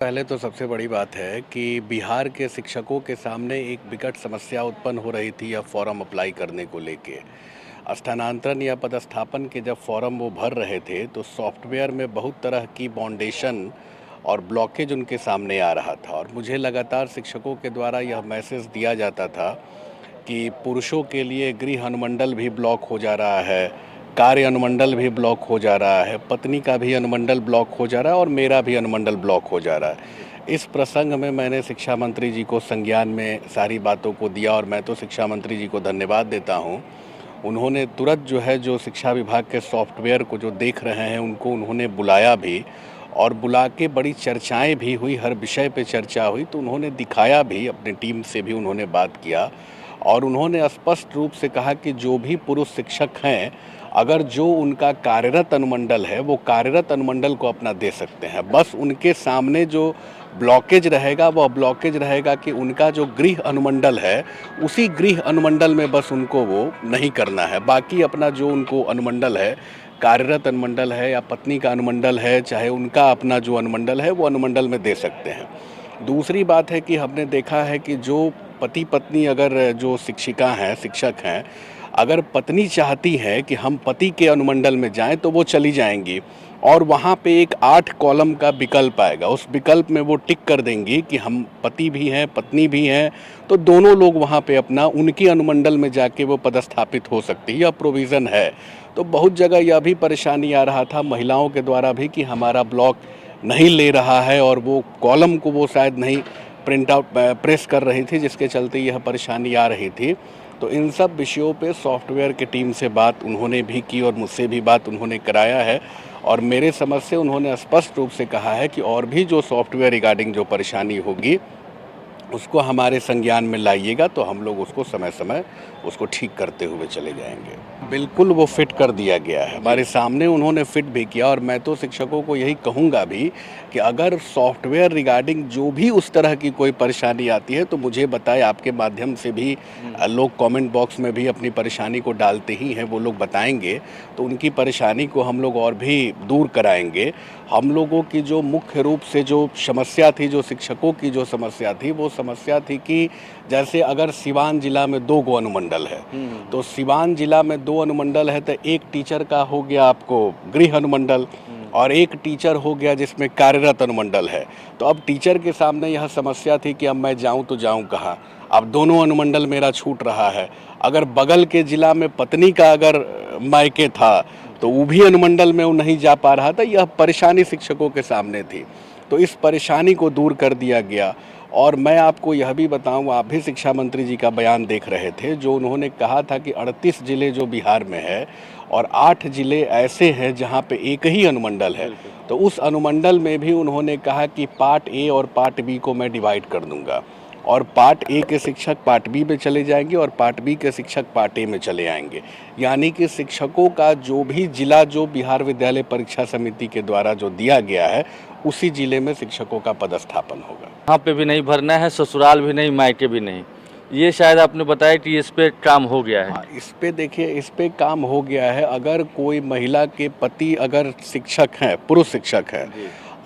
पहले तो सबसे बड़ी बात है कि बिहार के शिक्षकों के सामने एक विकट समस्या उत्पन्न हो रही थी यह फॉर्म अप्लाई करने को लेके। स्थानांतरण या पदस्थापन के जब फॉर्म वो भर रहे थे तो सॉफ्टवेयर में बहुत तरह की बाउंडेशन और ब्लॉकेज उनके सामने आ रहा था और मुझे लगातार शिक्षकों के द्वारा यह मैसेज दिया जाता था कि पुरुषों के लिए गृह अनुमंडल भी ब्लॉक हो जा रहा है, कार्य अनुमंडल भी ब्लॉक हो जा रहा है, पत्नी का भी अनुमंडल ब्लॉक हो जा रहा है और मेरा भी अनुमंडल ब्लॉक हो जा रहा है। इस प्रसंग में मैंने शिक्षा मंत्री जी को संज्ञान में सारी बातों को दिया और मैं तो शिक्षा मंत्री जी को धन्यवाद देता हूँ। उन्होंने तुरंत जो शिक्षा विभाग के सॉफ्टवेयर को जो देख रहे हैं उनको उन्होंने बुलाया भी और बुला के बड़ी चर्चाएं भी हुई, हर विषय पे चर्चा हुई, तो उन्होंने दिखाया भी, अपनी टीम से भी उन्होंने बात किया और उन्होंने स्पष्ट रूप से कहा कि जो भी पुरुष शिक्षक हैं, अगर जो उनका कार्यरत अनुमंडल है वो कार्यरत अनुमंडल को अपना दे सकते हैं। बस उनके सामने जो ब्लॉकेज रहेगा वह ब्लॉकेज रहेगा कि उनका जो गृह अनुमंडल है उसी गृह अनुमंडल में बस उनको वो नहीं करना है। बाकी अपना जो उनको अनुमंडल है, कार्यरत अनुमंडल है या पत्नी का अनुमंडल है, चाहे उनका अपना जो अनुमंडल है वो अनुमंडल में दे सकते हैं। दूसरी बात है कि हमने देखा है कि जो पति पत्नी अगर जो शिक्षिका हैं, शिक्षक हैं, अगर पत्नी चाहती है कि हम पति के अनुमंडल में जाएं तो वो चली जाएंगी और वहाँ पे एक 8 कॉलम का विकल्प आएगा। उस विकल्प में वो टिक कर देंगी कि हम पति भी हैं, पत्नी भी हैं, तो दोनों लोग वहाँ पे अपना उनकी अनुमंडल में जाके वो पदस्थापित हो सकती है, यह प्रोविज़न है। तो बहुत जगह यह भी परेशानी आ रहा था महिलाओं के द्वारा भी कि हमारा ब्लॉक नहीं ले रहा है और वो कॉलम को वो शायद नहीं प्रिंट आउट प्रेस कर रही थी, जिसके चलते यह परेशानी आ रही थी। तो इन सब विषयों पे सॉफ्टवेयर की टीम से बात उन्होंने भी की और मुझसे भी बात उन्होंने कराया है और मेरे समझ से उन्होंने स्पष्ट रूप से कहा है कि और भी जो सॉफ्टवेयर रिगार्डिंग जो परेशानी होगी उसको हमारे संज्ञान में लाइएगा तो हम लोग उसको समय समय उसको ठीक करते हुए चले जाएंगे। बिल्कुल वो फिट कर दिया गया है, हमारे सामने उन्होंने फिट भी किया और मैं तो शिक्षकों को यही कहूँगा भी कि अगर सॉफ्टवेयर रिगार्डिंग जो भी उस तरह की कोई परेशानी आती है तो मुझे बताएं, आपके माध्यम से भी लोग कमेंट बॉक्स में भी अपनी परेशानी को डालते ही हैं, वो लोग बताएंगे तो उनकी परेशानी को हम लोग और भी दूर कराएंगे। हम लोगों की जो मुख्य रूप से जो समस्या थी, जो शिक्षकों की जो समस्या थी, वो समस्या थी कि जैसे अगर सिवान जिला में 2 गो अनुमंडल है तो सिवान जिला में 2 अनुमंडल है तो एक टीचर का हो गया आपको गृह अनुमंडल और एक टीचर हो गया जिसमें कार्यरत अनुमंडल है। तो अब टीचर के सामने यह समस्या थी कि अब मैं जाऊं तो जाऊं कहाँ, अब दोनों अनुमंडल मेरा छूट रहा है। अगर बगल के जिला में पत्नी का अगर मायके था तो वो भी अनुमंडल में वो नहीं जा पा रहा था, यह परेशानी शिक्षकों के सामने थी। तो इस परेशानी को दूर कर दिया गया और मैं आपको यह भी बताऊं, आप भी शिक्षा मंत्री जी का बयान देख रहे थे जो उन्होंने कहा था कि 38 जिले जो बिहार में है और 8 जिले ऐसे हैं जहां पे एक ही अनुमंडल है। तो उस अनुमंडल में भी उन्होंने कहा कि पार्ट ए और पार्ट बी को मैं डिवाइड कर दूंगा और पार्ट ए के शिक्षक पार्ट बी में चले जाएंगे और पार्ट बी के शिक्षक पार्ट ए में चले आएंगे। यानी कि शिक्षकों का जो भी जिला जो बिहार विद्यालय परीक्षा समिति के द्वारा जो दिया गया है उसी जिले में शिक्षकों का पदस्थापन होगा। यहाँ पे भी नहीं भरना है, ससुराल भी नहीं, मायके भी नहीं। ये शायद आपने बताया कि इस पे काम हो गया है। इस पे देखिए, इस पे काम हो गया है। अगर कोई महिला के पति अगर शिक्षक हैं, पुरुष शिक्षक हैं,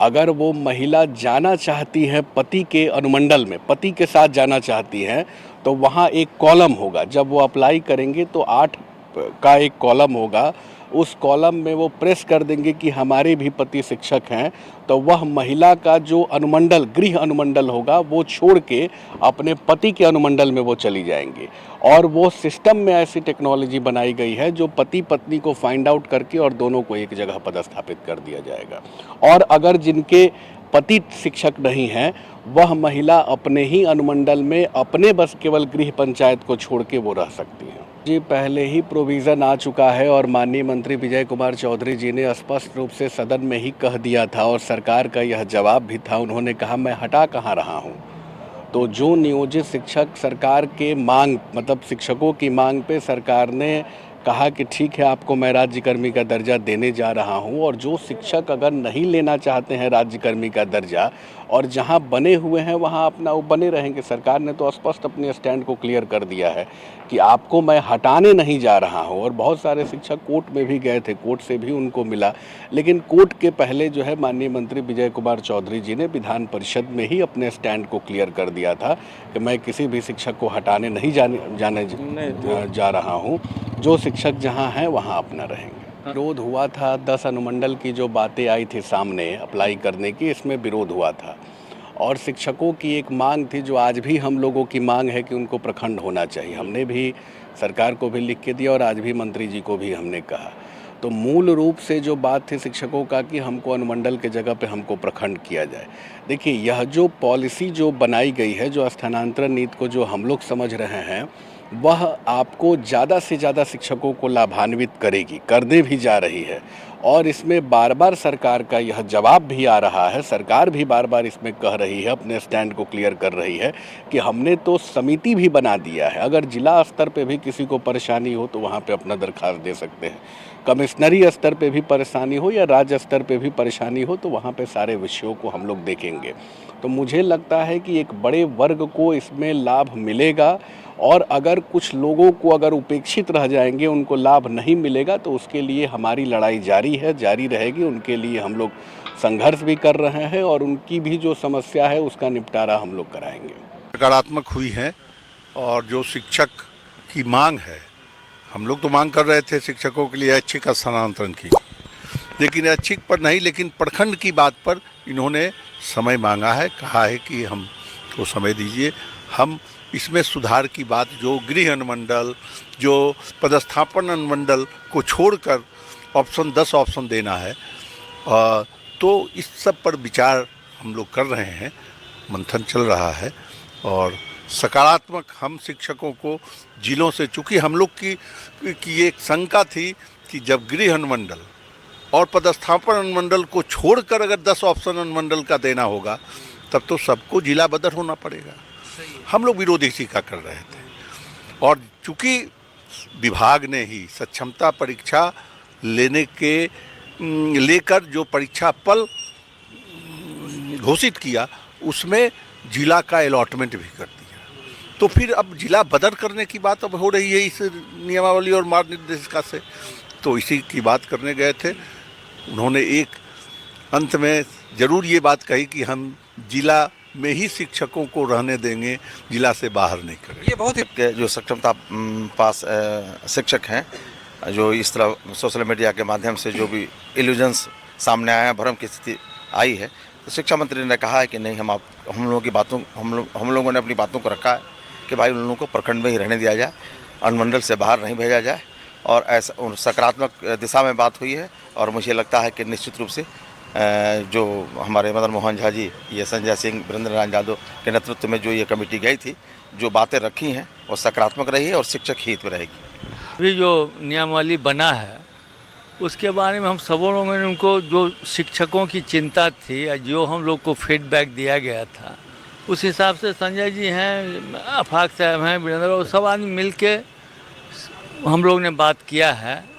अगर वो महिला जाना चाहती है पति के अनुमंडल में, पति के साथ जाना चाहती हैं, तो वहाँ एक कॉलम होगा। जब वो अप्लाई करेंगे तो 8 का एक कॉलम होगा। उस कॉलम में वो प्रेस कर देंगे कि हमारे भी पति शिक्षक हैं, तो वह महिला का जो अनुमंडल गृह अनुमंडल होगा वो छोड़ के अपने पति के अनुमंडल में वो चली जाएंगी। और वो सिस्टम में ऐसी टेक्नोलॉजी बनाई गई है जो पति पत्नी को फाइंड आउट करके और दोनों को एक जगह पदस्थापित कर दिया जाएगा। और अगर जिनके पति शिक्षक नहीं हैं वह महिला अपने ही अनुमंडल में अपने बस केवल गृह पंचायत को छोड़ के वो रह सकती हैं। जी, पहले ही प्रोविज़न आ चुका है और माननीय मंत्री विजय कुमार चौधरी जी ने स्पष्ट रूप से सदन में ही कह दिया था और सरकार का यह जवाब भी था। उन्होंने कहा मैं हटा कहाँ रहा हूँ। तो जो नियोजित शिक्षक सरकार के मांग मतलब शिक्षकों की मांग पे सरकार ने कहा कि ठीक है आपको मैं राज्यकर्मी का दर्जा देने जा रहा हूं और जो शिक्षक अगर नहीं लेना चाहते हैं राज्यकर्मी का दर्जा और जहां बने हुए हैं वहां अपना वो बने रहेंगे। सरकार ने तो स्पष्ट अपने स्टैंड को क्लियर कर दिया है कि आपको मैं हटाने नहीं जा रहा हूं। और बहुत सारे शिक्षक कोर्ट में भी गए थे, कोर्ट से भी उनको मिला, लेकिन कोर्ट के पहले जो है माननीय मंत्री विजय कुमार चौधरी जी ने विधान परिषद में ही अपने स्टैंड को क्लियर कर दिया था कि मैं किसी भी शिक्षक को हटाने नहीं जा रहा हूं। जो शिक्षक जहां हैं वहां अपना रहेंगे। विरोध हुआ था, 10 अनुमंडल की जो बातें आई थी सामने अप्लाई करने की, इसमें विरोध हुआ था। और शिक्षकों की एक मांग थी जो आज भी हम लोगों की मांग है कि उनको प्रखंड होना चाहिए। हमने भी सरकार को भी लिख के दिया और आज भी मंत्री जी को भी हमने कहा। तो मूल रूप से जो बात थी शिक्षकों का कि हमको अनुमंडल के जगह पे हमको प्रखंड किया जाए। देखिए, यह जो पॉलिसी जो बनाई गई है, जो स्थानांतरण नीति को जो हम लोग समझ रहे हैं, वह आपको ज़्यादा से ज़्यादा शिक्षकों को लाभान्वित करेगी, करने भी जा रही है। और इसमें बार बार सरकार का यह जवाब भी आ रहा है, सरकार भी बार बार इसमें कह रही है, अपने स्टैंड को क्लियर कर रही है कि हमने तो समिति भी बना दिया है। अगर जिला स्तर पे भी किसी को परेशानी हो तो वहाँ पे अपना दरख्वास्त दे सकते हैं। कमिश्नरी स्तर पे भी परेशानी हो या राज्य स्तर पे भी परेशानी हो तो वहाँ पे सारे विषयों को हम लोग देखेंगे। तो मुझे लगता है कि एक बड़े वर्ग को इसमें लाभ मिलेगा। और अगर कुछ लोगों को अगर उपेक्षित रह जाएंगे, उनको लाभ नहीं मिलेगा, तो उसके लिए हमारी लड़ाई जारी है, जारी रहेगी। उनके लिए हम लोग संघर्ष भी कर रहे हैं और उनकी भी जो समस्या है उसका निपटारा हम लोग कराएंगे। सकारात्मक हुई है और जो शिक्षक की मांग है, हम लोग तो मांग कर रहे थे शिक्षकों के लिए ऐच्छिक स्थानांतरण की, लेकिन ऐच्छिक पर नहीं, लेकिन प्रखंड की बात पर इन्होंने समय मांगा है, कहा है कि हमको समय दीजिए। हम इसमें सुधार की बात, जो गृह अनुमंडल, जो पदस्थापन अनुमंडल को छोड़कर 10 ऑप्शन देना है, तो इस सब पर विचार हम लोग कर रहे हैं, मंथन चल रहा है। और सकारात्मक हम शिक्षकों को जिलों से, चूँकि हम लोग की एक शंका थी कि जब गृह अनुमंडल और पदस्थापन अनुमंडल को छोड़कर अगर 10 ऑप्शन अनुमंडल का देना होगा तब तो सबको जिला बदर होना पड़ेगा। हम लोग विरोध इसी का कर रहे थे। और चूँकि विभाग ने ही सक्षमता परीक्षा लेकर जो परीक्षा पल घोषित किया, उसमें जिला का अलॉटमेंट भी कर दिया। तो फिर अब जिला बदर करने की बात अब हो रही है इस नियमावली और मार्ग निर्देशिका से। तो इसी की बात करने गए थे। उन्होंने एक अंत में ज़रूर ये बात कही कि हम जिला में ही शिक्षकों को रहने देंगे, जिला से बाहर नहीं करेंगे। ये बहुत ही जो सक्षमता पास शिक्षक हैं, जो इस तरह सोशल मीडिया के माध्यम से जो भी इल्यूजन्स सामने आया है, भ्रम की स्थिति आई है, तो शिक्षा मंत्री ने कहा है कि नहीं, हम लोगों ने अपनी बातों को रखा है कि भाई उन लोगों को प्रखंड में ही रहने दिया जाए, अनुमंडल से बाहर नहीं भेजा जाए। और ऐसा सकारात्मक दिशा में बात हुई है। और मुझे लगता है कि निश्चित रूप से जो हमारे मदन मोहन झा जी, ये संजय सिंह, वीरेंद्र नारायण यादव के नेतृत्व में जो ये कमेटी गई थी, जो बातें रखी हैं वो सकारात्मक रही है और शिक्षक हित में रहेगी। अभी जो नियमावली बना है उसके बारे में हम सब लोगों ने, उनको जो शिक्षकों की चिंता थी या जो हम लोग को फीडबैक दिया गया था, उस हिसाब से संजय जी हैं, आफाक साहब हैं, वीरेंद्र, और सब आदमी मिल के हम लोग ने बात किया है।